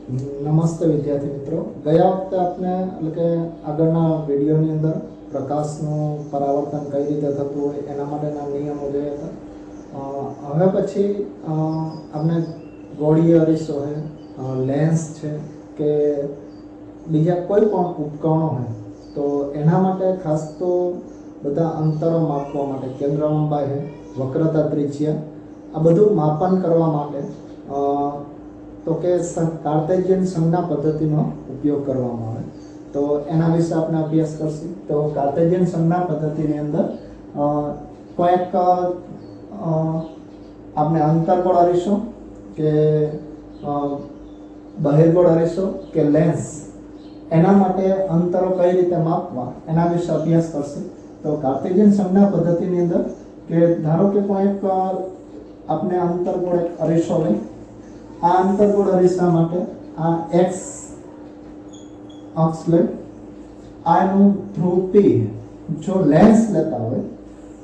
નમસ્તે વિદ્યાર્થી મિત્રો, ગયા વખતે આપણે એટલે કે આગળના વિડીયોની અંદર પ્રકાશનું પરાવર્તન કઈ રીતે થતું હોય એના માટેના નિયમો જોયા હતા। હવે પછી આપણે ગોળીય અરીસો છે, લેન્સ છે કે બીજા કોઈ પણ ઉપકરણો હોય તો એના માટે ખાસ તો બધા અંતરો માપવા માટે કેન્દ્ર લંબાઈ છે, વક્રતા ત્રિજ્યા, આ બધું માપન કરવા માટે તો કે કાર્ટેશિયન સંજ્ઞા પદ્ધતિનો ઉપયોગ કરવામાં આવે। તો એના વિશે આપણે અભ્યાસ કરશું। તો કાર્ટેશિયન સંજ્ઞા પદ્ધતિની અંદર કોઈક આપણે અંતર્ગોળ અરીસો કે બહિર્ગોળ અરીસો કે લેન્સ એના માટે અંતરો કઈ રીતે માપવા એના વિશે અભ્યાસ કરશું। તો કાર્ટેશિયન સંજ્ઞા પદ્ધતિની અંદર કે ધારો કે કોઈક આપણે અંતર્ગોળ એક અરીસો લઈ, આ અંતર્ગોળ અરીસા માટે આ x અક્ષ લઈ, આ એનું ધ્રુવ P। જો લેન્સ લેતા હોય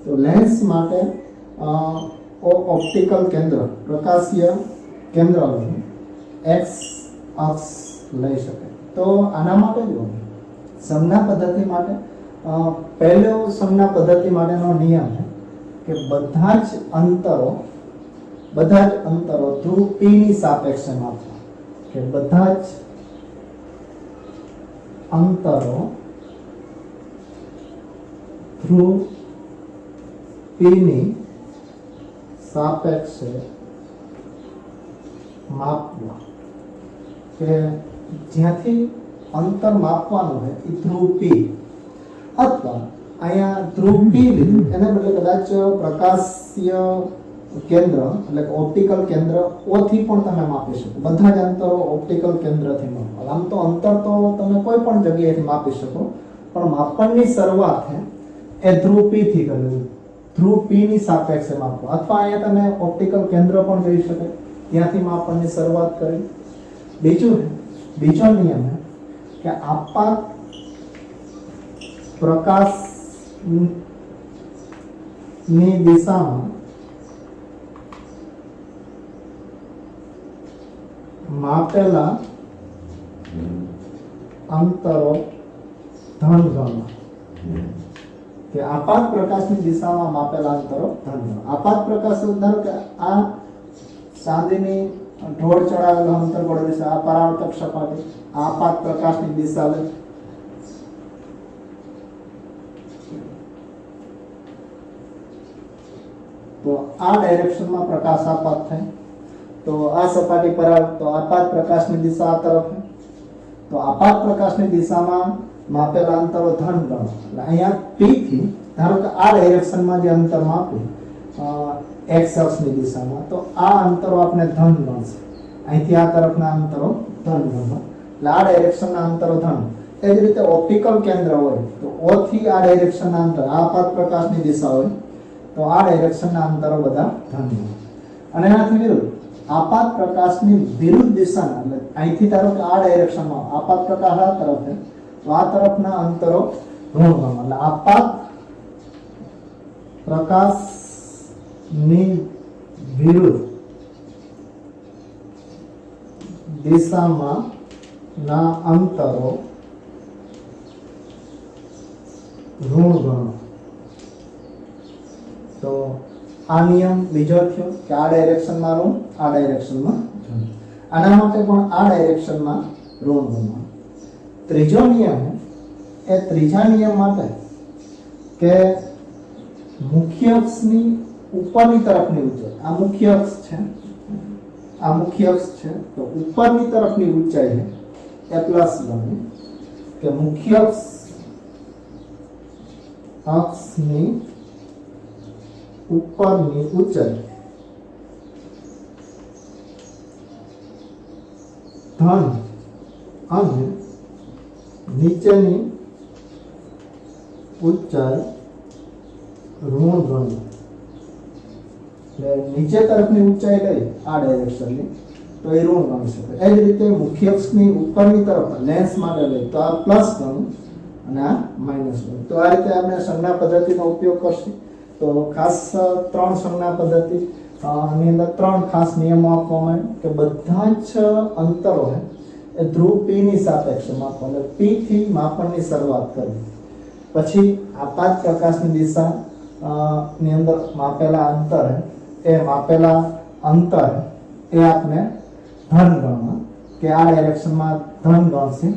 તો લેન્સ માટે ઓપ્ટિકલ કેન્દ્ર, પ્રકાશીય કેન્દ્ર લઈ x અક્ષ લઈ શકે। તો આના માટે જો સંજ્ઞા પદ્ધતિ માટે પહેલો સંજ્ઞા પદ્ધતિ માટેનો નિયમ છે કે બધા જ અંતરો ધ્રુવ P ની સાપેક્ષે માપવા, કે બધા જ અંતરો ધ્રુવ P ની સાપેક્ષે માપવા, કે જ્યાંથી અંતર માપવાનું હોય એ ધ્રુવ P અથવા અહીંયા ધ્રુવ P લીધું એને બદલે કદાચ પ્રકાશીય કેન્દ્ર એટલે કે ઓપ્ટિકલ કેન્દ્ર O થી પણ તમે માપી શકો। બધા જ અંતરો ઓપ્ટિકલ કેન્દ્રથી માપવા। આમ તો અંતર તો તમે કોઈ પણ જગ્યાએથી માપી શકો, પણ માપનની શરૂઆત છે એ ધ્રુવ P થી કરવી, ધ્રુવ P ની સાપેક્ષે માપવા। અથવા અહીંયા તમે ઓપ્ટિકલ કેન્દ્ર પણ જોઈ શકો, ત્યાંથી માપનની શરૂઆત કરી। બીજો નિયમ છે કે આપાત પ્રકાશની દિશામાં માપેલા અંતરો ધન ગણવા, કે આપાત પ્રકાશની દિશામાં માપેલા અંતરો ધન ગણવા। આપાત પ્રકાશ ધારો કે આ ચાંદીની ઢોળ ચડાવેલો અંતર્ગોળ દિશા, આ પરાવર્તક સપાટી, આપાત પ્રકાશની દિશા લે, તો આ ડાયરેક્શનમાં પ્રકાશ આપાત થાય, તો આ સપાટી પર તો આપાત પ્રકાશની દિશા આ તરફ, તો આપાત પ્રકાશની દિશામાં માપેલા અંતરો ધન ગણો। એટલે અહીંયા P થી ધારો કે આ ડાયરેક્શનમાં જે અંતર માપ્યું x અક્ષની દિશામાં, તો આ અંતરો આપણે ધન ગણશે, અહીંથી આ તરફના અંતરો ધન ગણવા, એટલે આ ડાયરેક્શનના અંતરો ધન। એ જ રીતે ઓપ્ટિકલ કેન્દ્ર હોય તો O થી આ ડાયરેક્શનના અંતર, આપાત પ્રકાશની દિશા હોય તો આ ડાયરેક્શનના અંતરો બધા ધન ગણવા। અને એનાથી વિરુદ્ધ આપાત પ્રકાશની વિરુદ્ધ દિશાના, એટલે અહીંથી ધારો કે આ ડાયરેક્શનમાં આપાત પ્રકાશ આ તરફ છે તો આ તરફના અંતરો ઋણ ગણવા। એટલે આપાત પ્રકાશની વિરુદ્ધ દિશામાં ના અંતરો ઋણ ગણવા। તો આ નિયમ બીજો થયો કે આ ડાયરેક્શનમાં ઋણ, આ ડાયરેક્શનમાં ધન। આના માટે પણ આ ડાયરેક્શનમાં ઋણ ગણવા। ત્રીજો નિયમ એ ત્રીજા નિયમ માટે કે મુખ્ય અક્ષની ઉપરની તરફની ઊંચાઈ, આ મુખ્ય અક્ષ છે, આ મુખ્ય અક્ષ છે, તો ઉપરની તરફની ઊંચાઈ છે એ પ્લસ ગણી, કે મુખ્ય અક્ષની ઉપરની ઊંચાઈ ધન અને નીચેની ઊંચાઈ ઋણ ગણવી। એટલે નીચે તરફની ઊંચાઈ લઈ આ ડાયરેક્શનની તો એ ઋણ ગણી શકે। એ જ રીતે મુખ્ય અક્ષની ઉપરની તરફ લેન્સ માટે લઈ તો આ પ્લસ ગણું અને આ માઇનસ ગણું। તો આ રીતે આપણે સંજ્ઞા પદ્ધતિનો ઉપયોગ કરશું। તો ખાસ ત્રણ સંજ્ઞા પદ્ધતિ ની અંદર ત્રણ ખાસ નિયમો આપવામાં આવે કે બધા જ અંતરો એ ધ્રુવ P ની સાપેક્ષે માપવાનું, એટલે P થી માપનની શરૂઆત કરવી. પછી આપાત પ્રકાશની દિશા ની અંદર માપેલા અંતર એ આપણે ધન ગણવા કે આ ડાયરેક્શનમાં ધન ગણશે,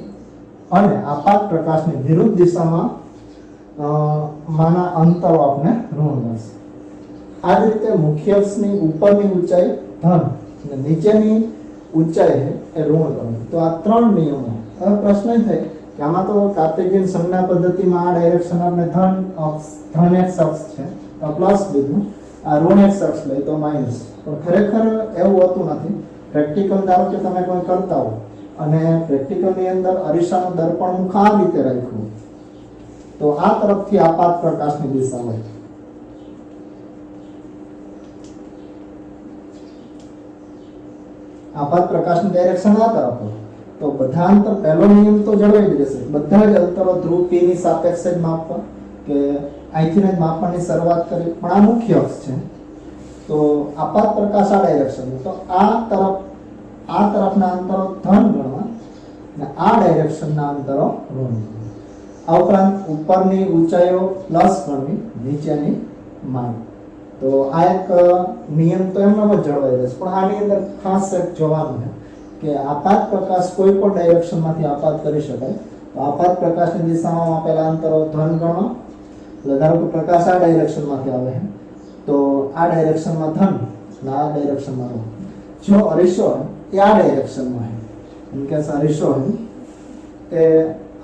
અને આપાત પ્રકાશની વિરુદ્ધ દિશામાં માના અંતરો આપણે ઋણ ગણશે. આ જ રીતે મુખ્ય અક્ષની ઉપરની ઊંચાઈ ધન અને નીચેની ઊંચાઈ એ ઋણ ગણવી. તો આ ત્રણ નિયમો. હવે પ્રશ્ન એ થાય કે આમાં તો કાર્ટેશિયન સંજ્ઞા પદ્ધતિમાં આ ડાયરેક્શન આપણે ધન x અક્ષ છે તો પ્લસ લીધું, આ ઋણ x અક્ષ લઈ તો માઈનસ. પણ ખરેખર એવું હોતું નથી. પ્રેક્ટિકલ ધારો કે તમે કોઈ કરતા હો અને પ્રેક્ટિકલની અંદર અરીસાનું દર્પણ મુખ આ રીતે રાખ્યું તો આ તરફથી આપાત પ્રકાશની દિશા હોય. આપાત પ્રકાશની ડાયરેક્શન આ તરફ હોય તો બધા અંતર, પહેલો નિયમ તો જળવાઈ જ રહેશે. બધા જ અંતરો ધ્રુવ P ની સાપેક્ષે જ માપવા કે અહીંથી જ માપવાની શરૂઆત કરી. પણ આ મુખ્ય અક્ષ છે તો આપાત પ્રકાશ આ ડાયરેક્શન તો આ તરફના અંતરો ધન ગણવા અને આ ડાયરેક્શનના અંતરો ઋણ ગણવા. આ ઉપરાંત ઉપરની ઊંચાઈઓ પ્લસ ગણવી, નીચેની માઇનસ. તો આ એક નિયમ તો એમનો જ જળવાઈ રહેશે. પણ આની અંદર ખાસ એક જોવાનું છે કે આપાત પ્રકાશ કોઈ પણ ડાયરેક્શનમાંથી આપાત કરી શકાય. તો આપાત પ્રકાશની દિશામાં આપેલા અંતરો ધન ગણવા. ધારો કે પ્રકાશ આ ડાયરેક્શનમાંથી આવે છે તો આ ડાયરેક્શનમાં ધન અને આ ડાયરેક્શનમાં ઋણ. જો અરીસો એ આ ડાયરેક્શનમાં છે, ઇન કેસ અરીસો એ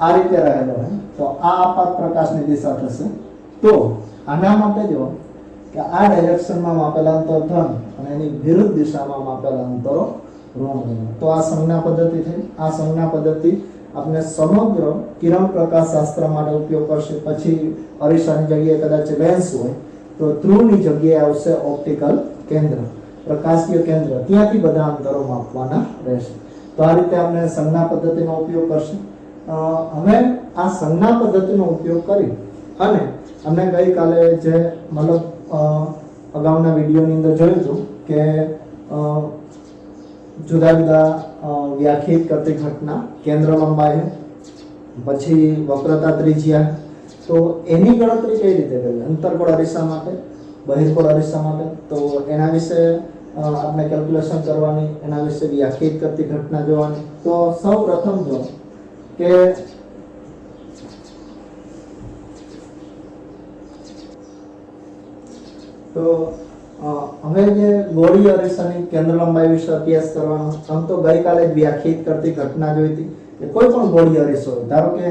આ રીતે રહેલો હોય તો આ આપાત પ્રકાશની દિશા થશે. તો આના માટે જો કે આ ડાયરેક્શનમાં માપેલા અંતર ધન અને એની વિરુદ્ધ દિશામાં માપેલા અંતરો ઋણ. તો આ સંજ્ઞા પદ્ધતિ થઈ. આ સંજ્ઞા પદ્ધતિ આપણે સમગ્ર કિરણ પ્રકાશ શાસ્ત્ર માટે ઉપયોગ કરશે. પછી અરીસાની જગ્યાએ કદાચ લેન્સ હોય તો ધ્રુવની જગ્યાએ આવશે ઓપ્ટિકલ કેન્દ્ર, પ્રકાશીય કેન્દ્ર, ત્યાંથી બધા અંતરો માપવાના રહેશે. તો આ રીતે આપણે સંજ્ઞા પદ્ધતિનો ઉપયોગ કરશે. હવે આ સંજ્ઞા પદ્ધતિનો ઉપયોગ કરી અને અમને ગઈકાલે જે મતલબ અગાઉના વિડીયોની અંદર જોયું હતું કે જુદા જુદા વ્યાખ્યાયિત કરતી ઘટના, કેન્દ્ર લંબાઈ, પછી વક્રતા ત્રિજ્યા, તો એની ગણતરી કઈ રીતે કરવી અંતર્ગોળ અરીસા માટે, બહિર્ગોળ અરીસા માટે. તો એના વિશે આપણે કેલ્ક્યુલેશન કરવાની, એના વિશે વ્યાખ્યાયિત કરતી ઘટના જોવાની. તો સૌ પ્રથમ જો કે તો હવે જે ગોળીય અરીસાની કેન્દ્ર લંબાઈ વિશે અભ્યાસ કરવાનો. આમ તો ગઈકાલે જ વ્યાખ્યાયિત કરતી ઘટના જોઈ હતી કે કોઈ પણ ગોળીય અરીસો હોય, ધારો કે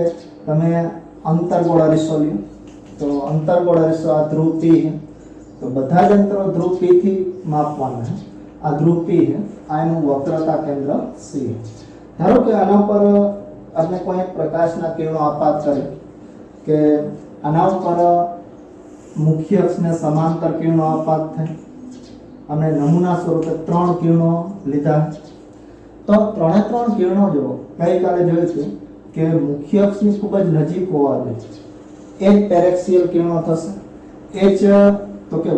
તમે અંતર્ગોળ અરીસો લ્યો તો અંતર્ગોળ અરીસો આ ધ્રુવ P તો બધા જ અંતરો ધ્રુવ P થી માપવાના છે. આ ધ્રુવ P છે, આ એનું વક્રતા કેન્દ્ર C. ધારો કે આના પર આપણે કોઈ એક પ્રકાશના કિરણો આપાત કરે કે આના ઉપર મુખ્ય અક્ષને સમાંતર કિરણો આપાત થાય અને નમૂના સ્વરૂપે 3 કિરણો લીધા. તો 3 કિરણો જો ગઈકાલે જોયું હતું કે મુખ્ય અક્ષની ખૂબ જ નજીક હોવા જોઈએ એ જ પેરેક્સિયલ કિરણો થશે. એ જ તો કે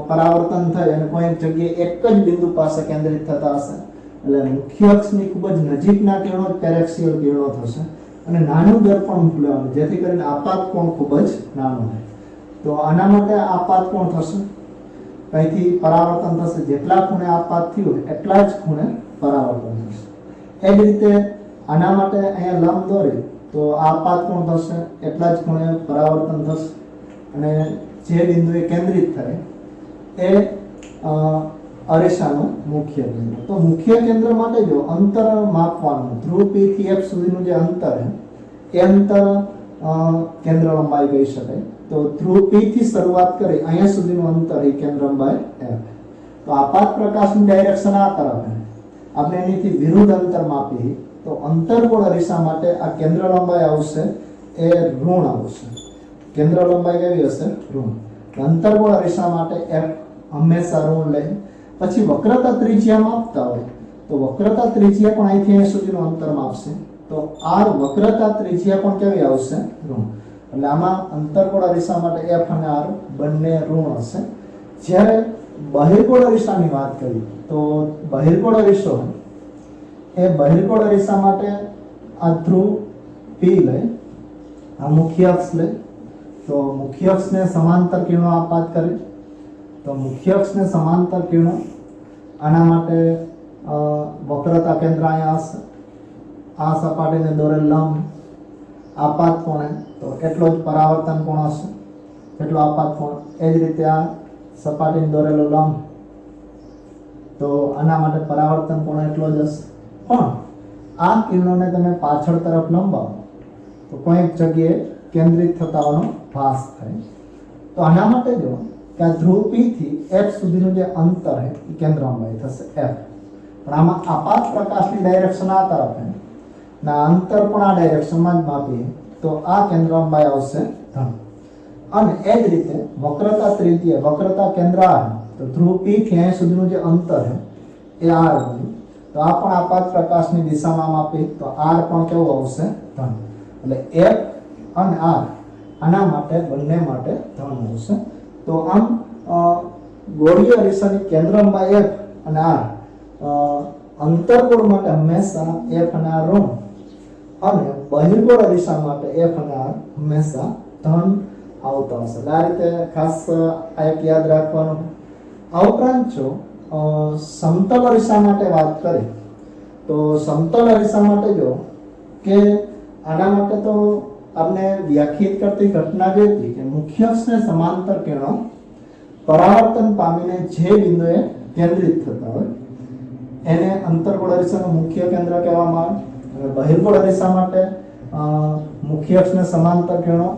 પરાવર્તન થાય અને કોઈ એક જગ્યાએ એક જ બિંદુ પાસે કેન્દ્રિત થતા હશે એટલે મુખ્ય અક્ષની ખૂબ જ નજીકના કિરણો જ પેરેક્સિયલ કિરણો થશે. અને નાનું દર્પણ મૂકવાનું જેથી કરીને આપાત કોણ ખૂબ જ નાનું હોય. તો આના માટે આપાત કોણ થશે, અહીંથી પરાવર્તન થશે. જેટલા ખૂણે આપાત થયું એટલા જ ખૂણે પરાવર્તન થશે. એ જ રીતે આના માટે અહીંયા લંબ દોરી તો આપાત કોણ થશે, એટલા જ ખૂણે પરાવર્તન થશે. અને જે બિંદુએ કેન્દ્રિત થાય એ અરીસાનું મુખ્ય કેન્દ્ર. તો મુખ્ય કેન્દ્ર માટે જો અંતર માપવાનું, ધ્રુવ P થી F સુધીનું જે અંતર છે એ અંતર કેન્દ્ર લંબાઈ કહી શકાય. તો ધ્રુવ P થી શરૂઆત કરી અહીંયા સુધીનું અંતર એ કેન્દ્ર લંબાઈ F. તો આપાત પ્રકાશની ડાયરેક્શન આ તરફ છે, આપણે એનીથી વિરુદ્ધ અંતર માપી તો અંતર્ગોળ અરીસા માટે આ કેન્દ્ર લંબાઈ આવશે એ ઋણ આવશે. કેન્દ્ર લંબાઈ કેવી હશે, ઋણ. અંતર્ગોળ અરીસા માટે F હંમેશા ઋણ લે. પછી વક્રતા ત્રિજ્યા માપતા હોય તો વક્રતા ત્રિજ્યા પણ અહીંથી અહીં સુધીનું અંતર માપશે તો r વક્રતા ત્રિજ્યા પણ કેવી આવશે, ઋણ. એટલે આમાં અંતર્ગોળ અરીસા માટે F અને R બંને ઋણ હશે. જ્યારે બહિર્ગોળ અરીસાની વાત કરીએ તો બહિર્ગોળ અરીસો એ બહિર્ગોળ અરીસા માટે આ ધ્રુવ P લે, આ મુખ્ય અક્ષ લે, તો મુખ્ય અક્ષને સમાંતર કિરણો આપાત કરે, તો મુખ્ય અક્ષને સમાંતર કિરણો આના માટે વક્રતા કેન્દ્ર અહીંયા હશે, આ સપાટીને દોરેલ લંબ આપાત કોણે તો એટલો જ પરાવર્તન કોણ હશે, એટલો આપાત કોણ. એ જ રીતે આ સપાટીને દોરેલો લંબ, તો આના માટે પરાવર્તન કોણ એટલો જ હશે. પણ આ કિરણોને તમે પાછળ તરફ લંબાવો તો કોઈક જગ્યાએ કેન્દ્રિત થતાનો ભાસ થાય. તો આના માટે જો કે આ ધ્રુવ P થી F સુધીનું જે અંતર છે એ કેન્દ્ર લંબાઈ થશે F. પણ આમાં આપાત પ્રકાશની ડાયરેક્શન આ તરફ છે ના અંતર પણ આ ડાયરેક્શનમાં જ માપીએ તો આ કેન્દ્ર લંબાઈ આવશે ધન. અને એ જ રીતે વક્રતા ત્રિજ્યા, વક્રતા કેન્દ્ર આ તો ધ્રુવ P થી અહીં સુધીનું જે અંતર છે એ r બન્યું. તો આ પણ આપાત પ્રકાશની દિશામાં માપી તો r પણ કેવું આવશે ધન. એટલે F અને r આના માટે બંને માટે ધન આવશે. તો આમ ગોળીય અરીસાની કેન્દ્ર લંબાઈ F અને r, અંતર્ગોળ માટે હંમેશા F અને r ઋણ, અને બહિર્ગોળ અરીસા માટે F અને r હંમેશા ધન આવતા હશે. આ રીતે ખાસ આ એક યાદ રાખવાનું. આ ઉપરાંત જો સમતલ અરીસા માટે વાત કરીએ તો સમતલ અરીસા માટે જો કે આના માટે તો આપણે વ્યાખ્યાયિત કરતી ઘટના જે હતી કે મુખ્ય અક્ષને સમાંતર કિરણો પરાવર્તન પામીને જે બિંદુએ કેન્દ્રિત થતા હોય એને અંતર્ગોળ અરીસાનું મુખ્ય કેન્દ્ર કહેવામાં આવે. બહિર્ગોળ અરીસા માટે મુખ્ય અક્ષને સમાંતર કિરણો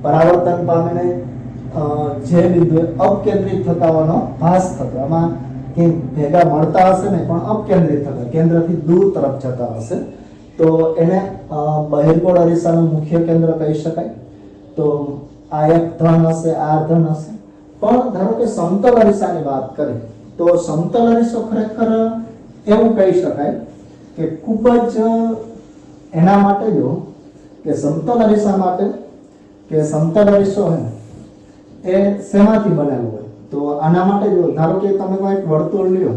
પરાવર્તન પામીને જે બિંદુએ અપકેન્દ્રિત થતા હોવાનો ભાસ થતો, આમાં કે ભેગા મળતા હશે ને પણ અપકેન્દ્રિત થતા, કેન્દ્રથી દૂર તરફ જતા હશે, તો એને બહિર્ગોળ અરીસાનું મુખ્ય કેન્દ્ર કહી શકાય. તો આ એક ધન હશે, આ ધન હશે. પણ ધારો કે સમતલ અરીસાની વાત કરીએ તો સમતલ અરીસો ખરેખર એવું કહી શકાય કે ખૂબ જ એના માટે જો કે સમતલ અરીસા માટે કે સમતલ અરીસો હે એ શેમાંથી બનેલો હોય તો આના માટે જો ધારો કે તમે કોઈ એક વર્તુળ લ્યો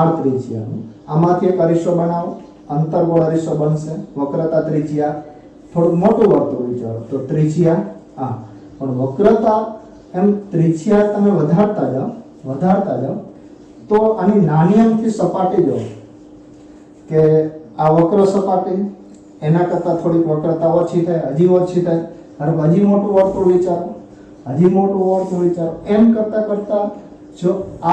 r ત્રિજ્યાનું, આમાંથી એક અરીસો બનાવો, અંતર્ગોળ અરીસો બનશે. વક્રતા ત્રિજ્યા થોડું મોટું વર્તુળ વિચારો તો ત્રિજ્યા આ, પણ વક્રતા એમ ત્રિજ્યા તમે વધારતા જાઓ તો આની નાની અમથી સપાટી જો કે આ વક્ર સપાટી એના કરતા થોડીક વક્રતા ઓછી થાય, હજી ઓછી થાય, હજી મોટું વર્તુળ વિચારો, હજી મોટું વર્તુળ વિચારો, એમ કરતા કરતા જો r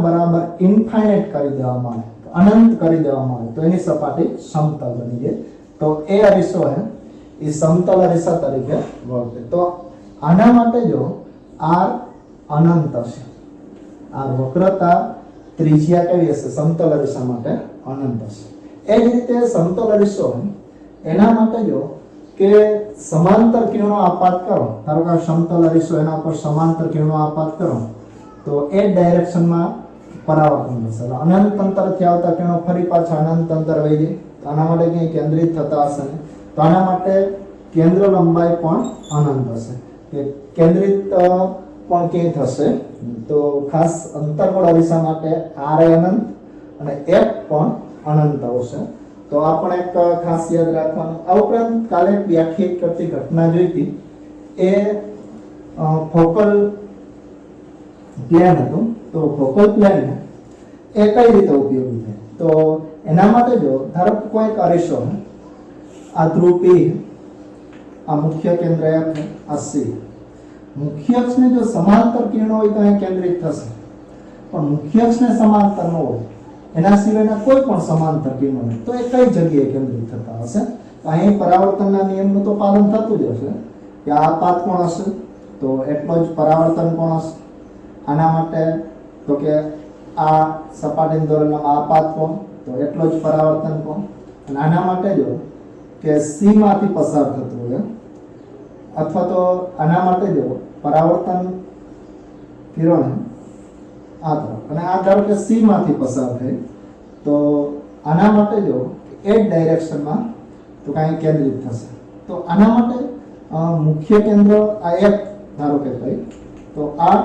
બરાબર ઇન્ફાઇનાઇટ કરી દેવામાં આવે, અનંત કરી દેવામાં આવે તો એની સપાટી સમતલ બની જાય. તો એ અરીસો હે એ સમતલ અરીસા તરીકે વર્તે. તો આના માટે જો r અનંત હશે, આ વક્રતા ત્રિજ્યા કેવી હશે સમતલ અરીસા માટે અનંત હશે. એ જ રીતે સમતલ અરીસો એના માટે જો કે સમાંતર કિરણો આપાત કરો, ધારો કે સમતલ અરીસો એના પર સમાંતર કિરણો આપાત કરો તો એ ડાયરેક્શનમાં પરાવર્તન થશે. અનંત અંતરથી આવતા કિરણો ફરી પાછા અનંત અંતર વહી જાય તો આના માટે ક્યાંય કેન્દ્રિત થતા હશે ને તો આના માટે કેન્દ્ર લંબાઈ પણ અનંત હશે. કે કેન્દ્રિત પણ ક્યાંય થશે તો ખાસ અંતર્ગોળ અરીસા માટે r અનંત અને f પણ અનંત આવશે. તો આ પણ એક ખાસ યાદ રાખવાનું. આ ઉપરાંત કાલે વ્યાખ્યાયિત કરતી ઘટના જોઈ હતી એ ફોકલ પ્લેન હતું. તો ફોકલ પ્લેન એ કઈ રીતે ઉપયોગી થાય તો એના માટે જો ધારો કે કોઈ અરીસો આ ધ્રુવ P, આ મુખ્ય કેન્દ્ર F, આ C, મુખ્ય અક્ષને જો સમાંતર કિરણો હોય તો અહીં કેન્દ્રિત થશે, પણ મુખ્ય અક્ષને સમાંતર ન હોય એના સિવાયના કોઈ પણ સમાંતર કિરણો તો એ કઈ જગ્યાએ કેન્દ્રિત થતા હશે. અહીં પરાવર્તનના નિયમનું તો પાલન થતું જ હશે કે આ પાથ કોણ હશે તો એટલો જ પરાવર્તન કોણ હશે. આના માટે તો કે આ સપાટીને દોરેલા આ પાથ કોણ તો એટલો જ પરાવર્તન કોણ. અને આના માટે જો કે C માંથી પસાર થતું હોય અથવા તો આના માટે જો પરાવર્તન કિરણ આ તરફ અને આ ધારો કે C માંથી પસાર થાય તો આના માટે જો એ જ ડાયરેક્શનમાં તો કાંઈ કેન્દ્રિત થશે. તો આના માટે મુખ્ય કેન્દ્ર આ એક ધારો કે કઈ તો આ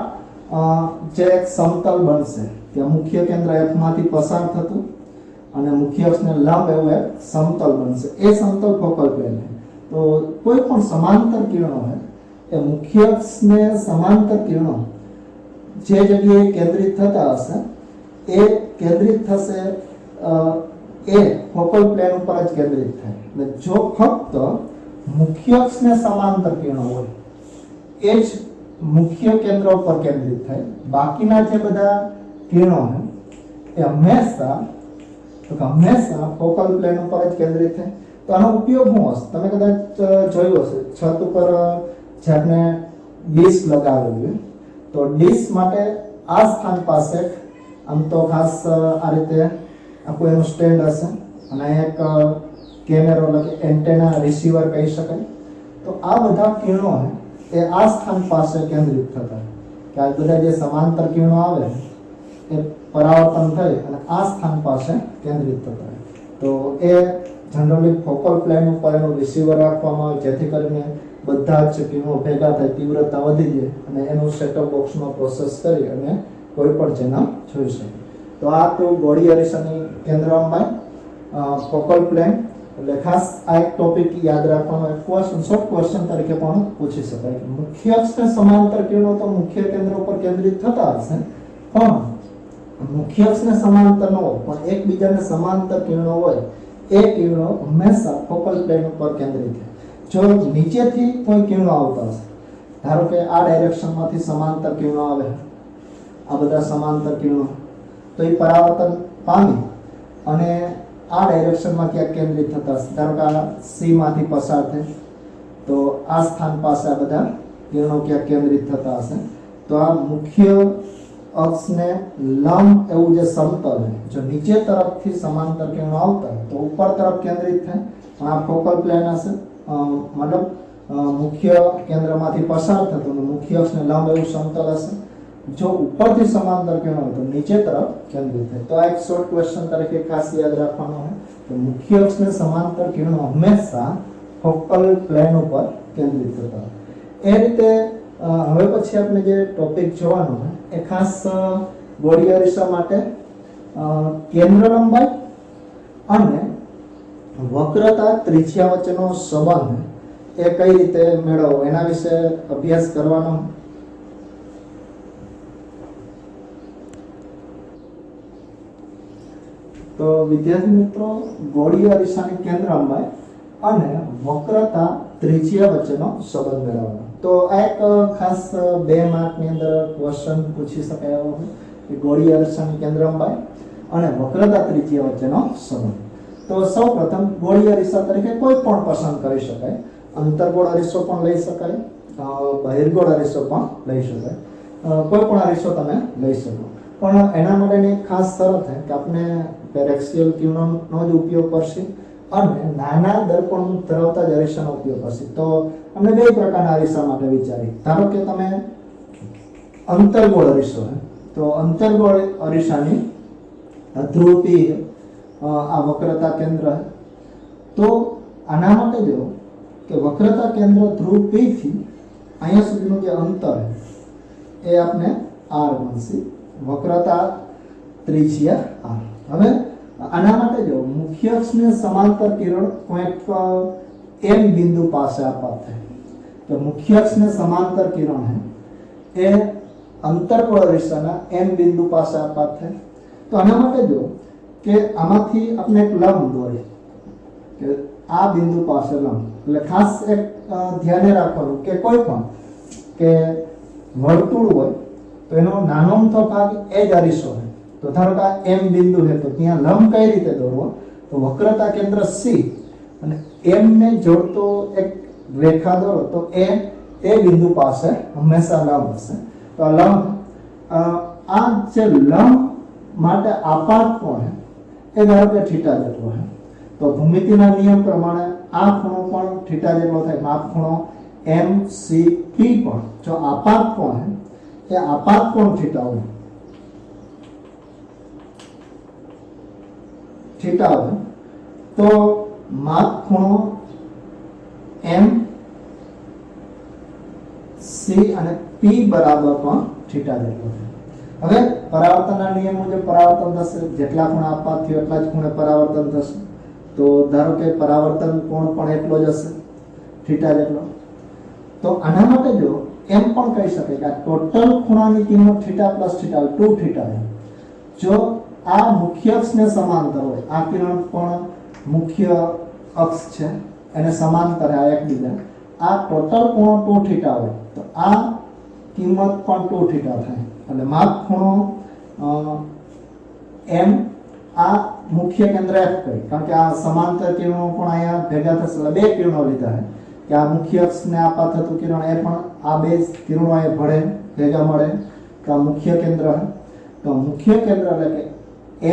જે એક સમતલ બનશે ત્યાં મુખ્ય કેન્દ્ર F માંથી પસાર થતું અને મુખ્ય અક્ષને લંબ એવું એક સમતલ બનશે, એ સમતલ ફોકલ પ્લેન છે. તો કોઈ પણ સમાંતર કિરણો હોય એ મુખ્ય અક્ષને સમાંતર કિરણો જે જગ્યાએ કેન્દ્રિત થતા હશે એ કેન્દ્રિત થશે એ ફોકલ પ્લેન ઉપર જ કેન્દ્રિત થાય. એટલે જો ફક્ત મુખ્ય અક્ષને સમાંતર કિરણો હોય એ જ મુખ્ય કેન્દ્ર ઉપર કેન્દ્રિત થાય, બાકીના જે બધા કિરણો છે એ હંમેશા ફોકલ પ્લેન ઉપર જ કેન્દ્રિત થાય. તો આનો ઉપયોગ શું હશે? તમે કદાચ જોયું હશે છત ઉપર જે આપણે ડીશ લગાવેલું, તો ડીશ માટે આ સ્થાન પાસે આમ તો ખાસ આ રીતે આખું એનું સ્ટેન્ડ હશે અને એક કેમેરો એટલે એન્ટેના રિસીવર કહી શકાય. તો આ બધા કિરણો એ આ સ્થાન પાસે કેન્દ્રિત થતા, કે આ બધા જે સમાંતર કિરણો આવે એ પરાવર્તન થઈ અને આ સ્થાન પાસે કેન્દ્રિત થતા. તો એ જનરલી ફોકલ પ્લેન ઉપર એનું રિસીવર રાખવામાં આવે જેથી કરીને બધા જ કિરણો ભેગા થાય, તીવ્રતા વધી જાય અને એનું સેટઅપ બોક્સમાં પ્રોસેસ કરી અને કોઈ પણ ચેનલ જોઈ શકે. તો આ તો ગોળી અરીસાની કેન્દ્ર લંબાઈ, ફોકલ પ્લેન. એટલે ખાસ આ એક ટોપિક યાદ રાખવાનો, એક ક્વેશ્ચન શોર્ટ ક્વેશ્ચન તરીકે પણ પૂછી શકાય કે મુખ્ય અક્ષને સમાંતર કિરણો તો મુખ્ય કેન્દ્ર ઉપર કેન્દ્રિત થતા હશે, પણ મુખ્ય અક્ષને સમાંતર ન હોય પણ એકબીજાને સમાંતર કિરણો હોય એ કિરણો હંમેશા ફોકલ પ્લેન ઉપર કેન્દ્રિત થાય. જો નીચેથી કોઈ કિરણો આવતા હશે, ધારો કે આ ડાયરેક્શનમાંથી સમાંતર કિરણો આવે, આ બધા સમાંતર કિરણો, તો એ પરાવર્તન પામી અને આ ડાયરેક્શનમાં ક્યાંક કેન્દ્રિત થતા હશે. ધારો કે આ સી માંથી પસાર થાય તો આ સ્થાન પાસે આ બધા કિરણો ક્યાંક કેન્દ્રિત થતા હશે. તો આ મુખ્ય અક્ષને લંબ એવું જે સમતલ છે, જો નીચે તરફથી સમાંતર કિરણો આવતા હોય તો ઉપર તરફ કેન્દ્રિત થાય, પણ આ ફોકલ પ્લેન હશે, મતલબ મુખ્ય કેન્દ્રમાંથી પસાર થતો અને મુખ્ય અક્ષને લંબ એવું સમતલ હશે. જો ઉપરથી સમાંતર કિરણો હોય તો નીચે તરફ કેન્દ્રિત થાય. તો આ એક શોર્ટ ક્વેશ્ચન તરીકે ખાસ યાદ રાખવાનો છે કે મુખ્ય અક્ષને સમાંતર કિરણો હંમેશા ફોકલ પ્લેન ઉપર કેન્દ્રિત થતા હોય. એ રીતે હવે પછી આપણે જે ટોપિક જોવાનો છે એ ખાસ ગોળી અરીસા માટે કેન્દ્ર લંબાઈ અને વક્રતા ત્રિજ્યા વચ્ચેનો સંબંધ એ કઈ રીતે મેળવવો એના વિશે અભ્યાસ કરવાનો. તો વિદ્યાર્થી મિત્રો, ગોળી અરીસાની કેન્દ્ર લંબાઈ અને વક્રતા ત્રિજ્યા વચ્ચેનો સંબંધ મેળવવાનો. તો આ એક ખાસ 2 માર્કની અંદર ક્વેશ્ચન પૂછી શકાય એવો છે કે ગોળી અરીસાની કેન્દ્ર લંબાઈ અને વક્રતા ત્રિજ્યા વચ્ચેનો સંબંધ. તો સૌપ્રથમ ગોળી અરીસા તરીકે કોઈ પણ પસંદ કરી શકાય, અંતર્ગોળ અરીસો પણ લઈ શકાય, બહિર્ગોળ અરીસો પણ લઈ શકાય, કોઈ પણ અરીસો તમે લઈ શકો. પણ એના માટેની ખાસ શરત છે કે આપણે પેરેક્સિયલ કિરણોનો જ ઉપયોગ કરશે અને નાના દર્પણ ધરાવતા જ અરીસાનો ઉપયોગ કરશે. તો અમે 2 પ્રકારના અરીસા માટે વિચારી. ધારો કે તમે અંતર્ગોળ અરીસો, તો અંતર્ગોળ અરીસાની ધ્રુવ P આ વક્રતા કેન્દ્ર, તો આના માટે જો કે વક્રતા કેન્દ્ર ધ્રુવ P થી અહીંયા સુધીનું જે અંતર એ આપણે r બનશે, વક્રતા ત્રિજ્યા r. હવે આના માટે જો મુખ્ય અક્ષને સમાંતર કિરણ કોઈક m બિંદુ પાસે આપાત થાય, તો મુખ્ય અક્ષને સમાંતર કિરણ એ અંતર્ગોળ અરીસાના m બિંદુ પાસે આપાત થાય. તો આના માટે જો કે આમાંથી આપણે એક લંબ દોરીએ કે આ બિંદુ પાસે લંબ. એટલે ખાસ એક ધ્યાને રાખવાનું કે કોઈ પણ કે વર્તુળ હોય તો એનો નાનો અમથો ભાગ એ જ અરીસો હોય. તો ધારો કે આ m બિંદુ છે તો ત્યાં લંબ કઈ રીતે દોરવો? તો વક્રતા કેન્દ્ર C અને m ને જોડતો એક રેખા દોરો તો એ બિંદુ પાસે હંમેશા લંબ હશે. તો આ લંબ, આ જે લંબ માટે આપાત કોણ એ ધારો કે થીટા જેટલો છે, તો ભૂમિતિના નિયમ પ્રમાણે આ ખૂણો પણ થીટા જેટલો થાય. માપ ખૂણો MCP પણ જો આપાત કોણ એ આપાત કોણ થીટા હોય, તો માપ ખૂણો MC અને P બરાબર પણ थीटा જેટલો છે। હવે પરાવર્તનના નિયમ મુજબ પરાવર્તન થશે, જેટલા ખૂણા આપાત થયો એટલા જ ખૂણે પરાવર્તન થશે। તો ધારો કે પરાવર્તન કોણ પણ એટલો જ હશે થીટા જેટલો। તો આના માટે જો એમ પણ કહી શકાય કે આ ટોટલ ખૂણાની કિંમત થીટા પ્લસ થીટા 2 થીટા છે। જો આ મુખ્ય અક્ષને સમાંતર હોય, આ કિરણ પણ મુખ્ય અક્ષ છે એને સમાંતર આ એકબીજા, આ ટોટલ ખૂણો 2 થીટા હોય તો આ કિંમત પણ 2 થીટા થાય। એટલે માપ ખૂણો m આ મુખ્ય કેન્દ્ર f કહે, કારણ કે આ સમાંતર કિરણો પણ અહીંયા ભેગા થશે એટલે બે કિરણો લીધા છે કે આ મુખ્ય અક્ષને આપાત થતું કિરણ એ પણ આ બે કિરણો અહીંયા ભળે ભેગા મળે તો આ મુખ્ય કેન્દ્ર છે। તો મુખ્ય કેન્દ્ર એટલે કે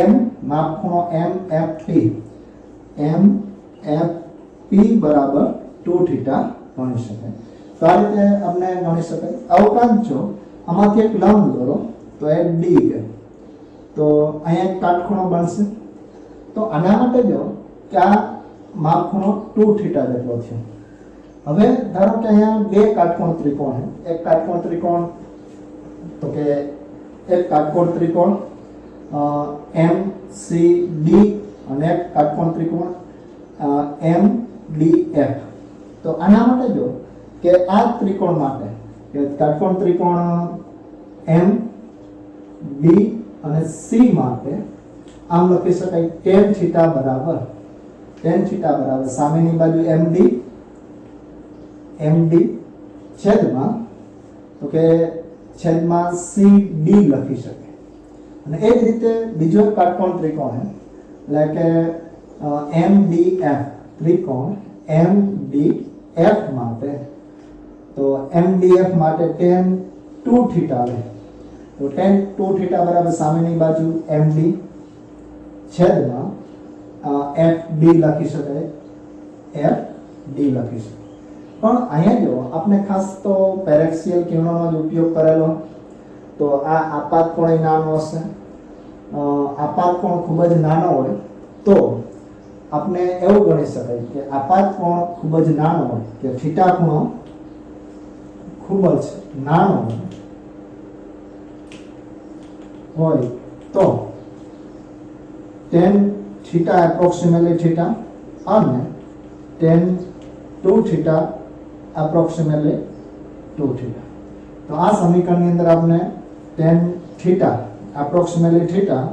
m માપ ખૂણો mfp બરાબર 2 થીટા ગણી શકાય। તો આ રીતે આપણે ગણી શકાય। આ ઉપરાંત જો આમાંથી એક લંબ દોરો તો એ d કે તો અહીંયા એક કાટખૂણો બનશે। તો આના માટે જો કે આ માપ ખૂણો 2 થીટા જેટલો છે। હવે ધારો કે અહીંયા બે કાટકોણ ત્રિકોણ છે, એક કાટકોણ ત્રિકોણ તો કે એક કાટકોણ ત્રિકોણ MCD અને એક કાટકોણ ત્રિકોણ MDF। તો આના માટે જો કે આ ત્રિકોણ માટે કે કાટકોણ ત્રિકોણ MB અને C માટે આમ લખી શકાય tan થીટા બરાબર સામેની બાજુ MD છેદમાં તો કે છેદમાં CD લખી શકે। અને એ જ રીતે બીજો કાટકોણ ત્રિકોણ એટલે કે MDF ત્રિકોણ MDF માટે તો MDF માટે tan 2 થીટા લે તો tan 2 થીટા બરાબર સામેની બાજુ MD છેદમાં FD લખી શકાય FD લખી શકાય। પણ અહીંયા જો આપણે ખાસ તો પેરેક્સિયલ કિરણોનો જ ઉપયોગ કરેલો તો આ આપાત કોણ નાનો હશે, આપાત કોણ ખૂબ જ નાનો હોય તો આપણે એવું ગણી શકાય કે આપાત કોણ ખૂબ જ નાનો હોય કે થીટા ખૂણો ખૂબ જ નાનો હોય તો tan થીટા એપ્રોક્સિમેટલી થીટા અને tan 2 થીટા એપ્રોક્સિમેટલી 2 થીટા। તો આ સમીકરણની અંદર આપણે tan થીટા એપ્રોક્સિમેટલી થીટા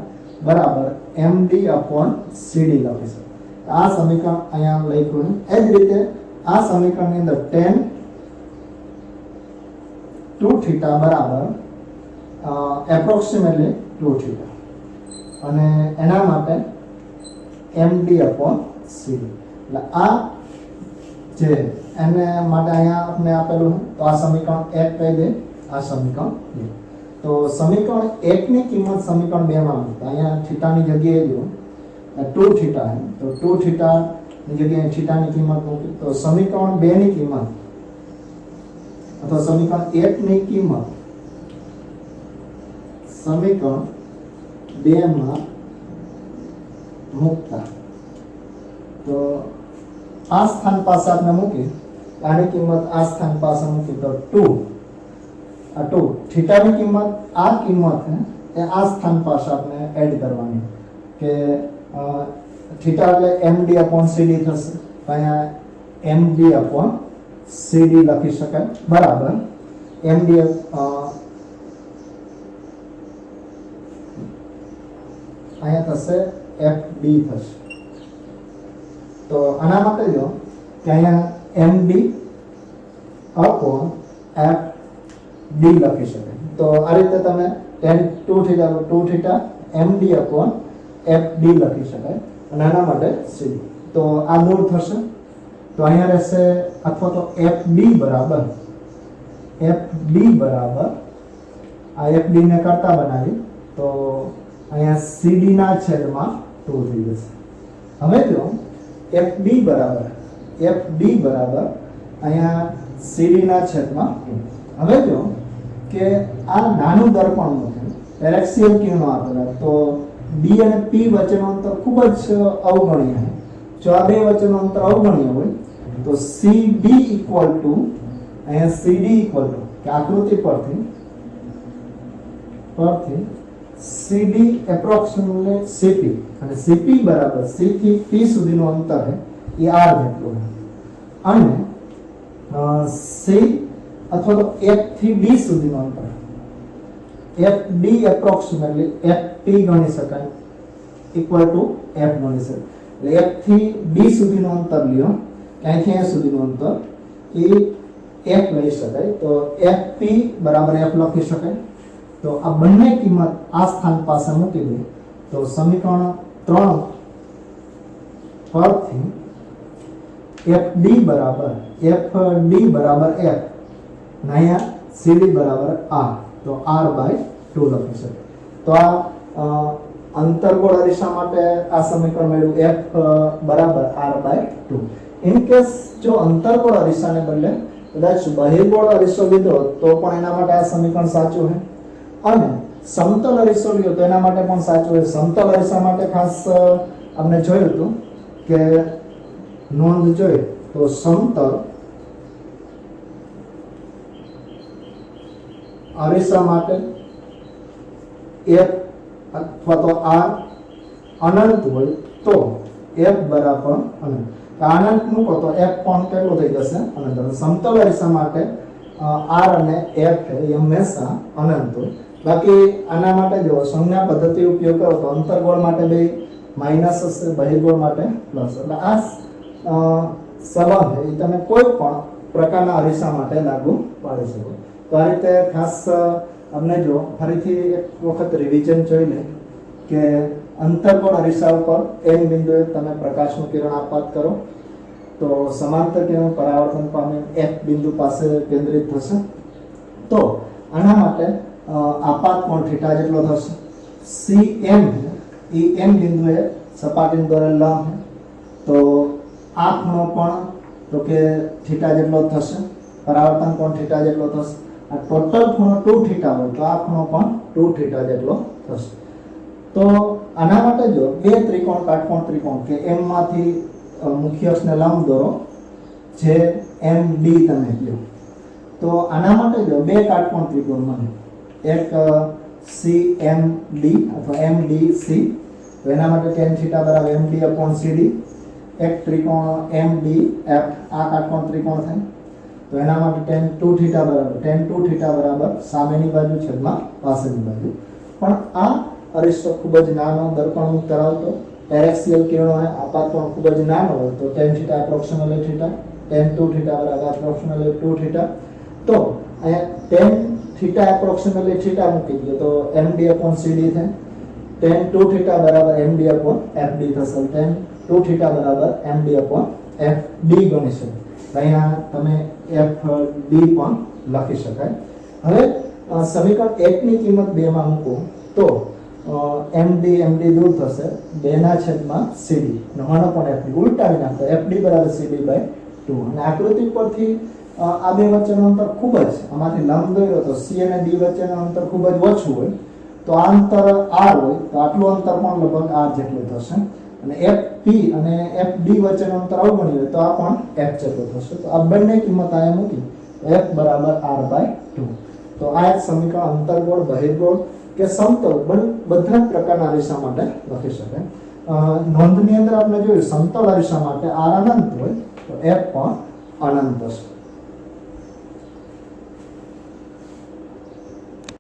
બરાબર MD/CD લખી શકીએ। આ સમીકરણ અહીંયા લખ્યું છે। એ જ રીતે આ સમીકરણની અંદર tan 2 થીટા બરાબર એપ્રોક્સિમેટલી 2 થીટા અને એના માટે MD/CD એટલે આ જે એને માટે અહીંયા આપણે આપેલું તો આ સમીકરણ 1 કહી દે, આ સમીકરણ 2। તો સમીકરણ 1 ની કિંમત સમીકરણ 2 માં મૂકો। અહીંયા થીટાની જગ્યાએ જો 2 થીટા છે તો 2 થીટા ની જગ્યાએ થીટાની કિંમત મૂકી તો સમીકરણ 2 ની કિંમત અથવા સમીકરણ 1 ની કિંમત સમીકરણ 2 માં મૂકતા તો આ સ્થાન પાસે આપણે મૂકી આની કિંમત આ સ્થાન પાસે મૂકી તો 2 થીટાની કિંમત આ કિંમત એ આ સ્થાન પાસે આપણે એડ કરવાની કે થીટા એટલે MD/CD થશે તો અહીંયા MD/CD લખી શકાય બરાબર MD અહીંયા થશે FD થશે। તો આના માટે જો કે અહીંયા MD/FD લખી શકાય। તો આ રીતે તમે tan 2 થીટા MD/FD લખી શકાય અને આના માટે CD। તો આ દૂર થશે તો અહીંયા રહેશે અથવા તો FD બરાબર આ FD ને કરતા બનાવી તો અહીંયા CD ના છેદમાં 2 થઈ જશે। હવે જો FD બરાબર અહીંયા CD ના છેદમાં 2। હવે જો કે આ નાનું દર્પણનું છે પેરેક્સિયલ કિરણો આપેલા તો D અને P વચ્ચેનું અંતર ખૂબ જ અવગણ્ય છે। જો આ બે વચ્ચેનું અંતર અવગણ્ય હોય તો CD ઇક્વલ ટુ અહીંયા CD ઇક્વલ ટુ કે આકૃતિ પરથી પરથી CD એપ્રોક્સિમેટલી CP અને CP બરાબર C થી P સુધીનું અંતર છે એ R જેટલું છે અને C અથવા તો F થી D સુધીનું અંતર FD એપ્રોક્સિમેટલી FP ગણી શકાય ઇક્વલ ટુ F ગણી શકાય એટલે F થી D સુધીનું અંતર લ્યો અહીંથી અહીંયા સુધીનું અંતર એ F લઈ શકાય તો FP બરાબર F લખી શકાય તો આ બંને કિંમત આ સ્થાન પાસે મૂકી દે તો સમીકરણ 3 પરથી FD બરાબર F અને અહીંયા CD બરાબર R તો R/2 લખી શકાય તો આ અંતર્ગોળ અરીસા માટે આ સમીકરણ મળ્યું F બરાબર R/2 ઇન કેસ જો અંતર્ગોળ અરીસાને બદલે કદાચ બહિર્ગોળ અરીસો લીધો તો પણ એના માટે આ સમીકરણ સાચું છે અને સમતલ અરીસો લીધો તો એના માટે પણ સાચું છે સમતલ અરીસા માટે ખાસ આપણે જોયું હતું કે નોંધ જોઈએ તો સમતલ અરીસા માટે F અથવા તો R અનંત હોય તો F બરાબર અનંત અનંત મૂકો તો F પણ કેટલું થઈ જશે અનંત સમતલ અરીસા માટે R અને F એ હંમેશા અનંત હોય બાકી આના માટે જો સંજ્ઞા પદ્ધતિ ઉપયોગ કરો તો અંતર્ગોળ માટે બે માઈનસ હશે બહિર્ગોળ માટે પ્લસ એટલે આ સંબંધ એ તમે કોઈ પણ પ્રકારના અરીસા માટે લાગુ પાડી શકો તો આ રીતે ખાસ આપણે જો ફરીથી એક વખત રિવિઝન જોઈ લે કે અંતર્ગોળ અરીસા ઉપર n બિંદુએ તમે પ્રકાશનું કિરણ આપાત કરો તો સમાંતર કિરણ પરાવર્તન પામે f બિંદુ પાસે કેન્દ્રિત થશે તો આના માટે આપાત કોણ થીટા જેટલો થશે cm એ n બિંદુએ સપાટીને દોરેલ લંબ તો આ ખૂણો પણ તો કે થીટા જેટલો થશે પરાવર્તન કોણ થીટા જેટલો થશે આ ટોટલ ખૂણો 2 થીટા હોય તો આ ખૂણો પણ 2 થીટા જેટલો થશે તો આના માટે જો બે ત્રિકોણ કાટકોણ ત્રિકોણ કે m માંથી મુખ્ય અક્ષને લંબ દોરો જે MD તમે લ્યો તો આના માટે જો બે કાટકોણ ત્રિકોણ મને એક CMD અથવા MDC તો એના માટે tan થીટા બરાબર MD/CD એક ત્રિકોણ MDF આ કાટકોણ ત્રિકોણ થાય તો એના માટે tan 2 થીટા બરાબર સામેની બાજુ છેદમાં પાછળની બાજુ પણ આ અરીસો ખૂબ જ નાનો દર્પણ ધરાવતો પેરેક્સિયલ કિરણો હોય આપાત પણ ખૂબ જ નાનો હોય તો tan theta approximately theta tan 2 theta બરાબર એપ્રોક્સિમેટલી 2 થીટા તો અહીંયા tan થીટા એપ્રોક્સિમેટલી થીટા મૂકી દો તો MD/CD થાય tan 2 થીટા બરાબર MD/FD થશે tan 2 થીટા બરાબર MD/FD ગણી શકો અહીંયા તમે FD પણ લખી શકાય હવે સમીકરણ 1 ની કિંમત 2 માં મૂકો તો MD દૂર થશે 2/CD નવાણો પણ FD ઉલટાવી નાખો FD બરાબર CD/2 અને આકૃતિ પરથી આ બે વચ્ચેનું અંતર ખૂબ જ આમાંથી લંબ દોર્યો તો C અને D વચ્ચેનું અંતર ખૂબ જ ઓછું હોય તો આ અંતર R હોય તો આટલું અંતર પણ લગભગ R જેટલું થશે અને FP અને FD વચ્ચેનું અંતર અવગણ્યું હોય તો આ પણ F જેટલું થશે તો આ બંને કિંમત અહીંયા મૂકી F બરાબર R/2 તો આ એક સમીકરણ અંતર્ગોળ બહિર્ગોળ કે સમતલ બધા જ પ્રકારના અરીસા માટે લખી શકાય નોંધની અંદર આપણે જોયું સમતલ અરીસા માટે R અનંત હોય તો F પણ અનંત હશે